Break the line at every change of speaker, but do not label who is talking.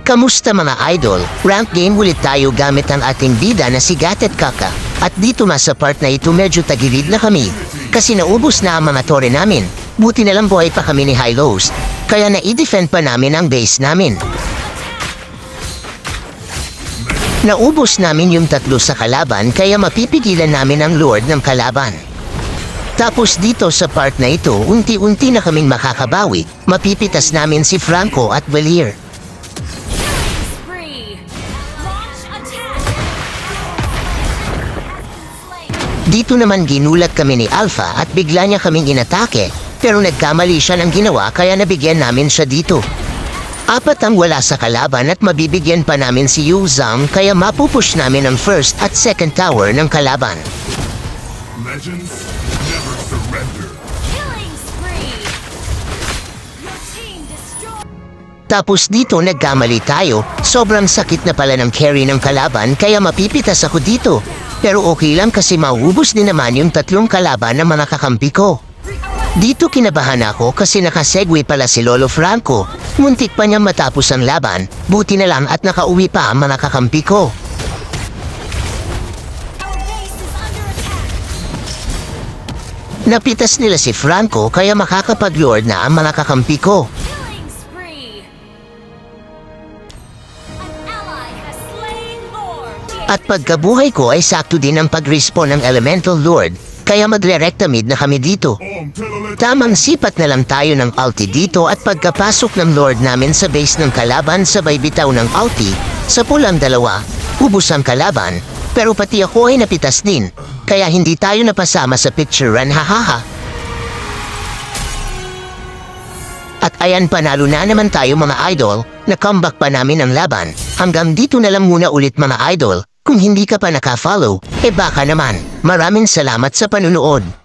Kamusta mga idol? Rank game ulit tayo gamit ang ating bida na si Gat at Kaka. At dito sa part na ito medyo tagilid na kami. Kasi naubos na ang mga tore namin. Buti na lang buhay pa kami ni Hylos. Kaya na-i-defend pa namin ang base namin. Naubos namin yung 3 sa kalaban kaya mapipigilan namin ang Lord ng kalaban. Tapos dito sa part na ito, unti-unti na kaming makakabawi. Mapipitas namin si Franco at Valier. Dito naman ginulat kami ni Alpha at bigla niya kaming inatake, pero nagkamali siya ng ginawa kaya nabigyan namin siya dito. 4 ang wala sa kalaban at mabibigyan pa namin si Yu Zhang kaya mapupush namin ang first at second tower ng kalaban.
Legends never surrender.
Killing spree. Your team destroyed.
Tapos dito nagkamali tayo, sobrang sakit na pala ng carry ng kalaban kaya mapipitas ako dito. Pero okay lang kasi maubos din naman yung 3 kalaban na mga kakampi ko. Dito kinabahan ako kasi nakasegway pala si Lolo Franco. Muntik pa niya matapos ang laban, buti na lang at nakauwi pa ang mga kakampi ko.
Our base is under attack.
Napitas nila si Franco kaya makakapag-lord na ang mga kakampi ko.
Killing spree. An ally has slain Lord.
At pagkabuhay ko ay sakto din ang pag-respawn ng Elemental Lord, kaya magre-recta mid na kami dito. Tamang sipat na lang tayo ng ulti dito at pagkapasok ng Lord namin sa base ng kalaban sabay bitaw ng ulti, sa pulang 2, ubos ang kalaban, pero pati ako ay napitas din, kaya hindi tayo napasama sa picture run hahaha. At ayan panalo na naman tayo mga idol, na comeback pa namin ang laban. Hanggang dito na lang muna ulit mga idol. Kung hindi ka pa naka-follow, baka naman. Maraming salamat sa panunood.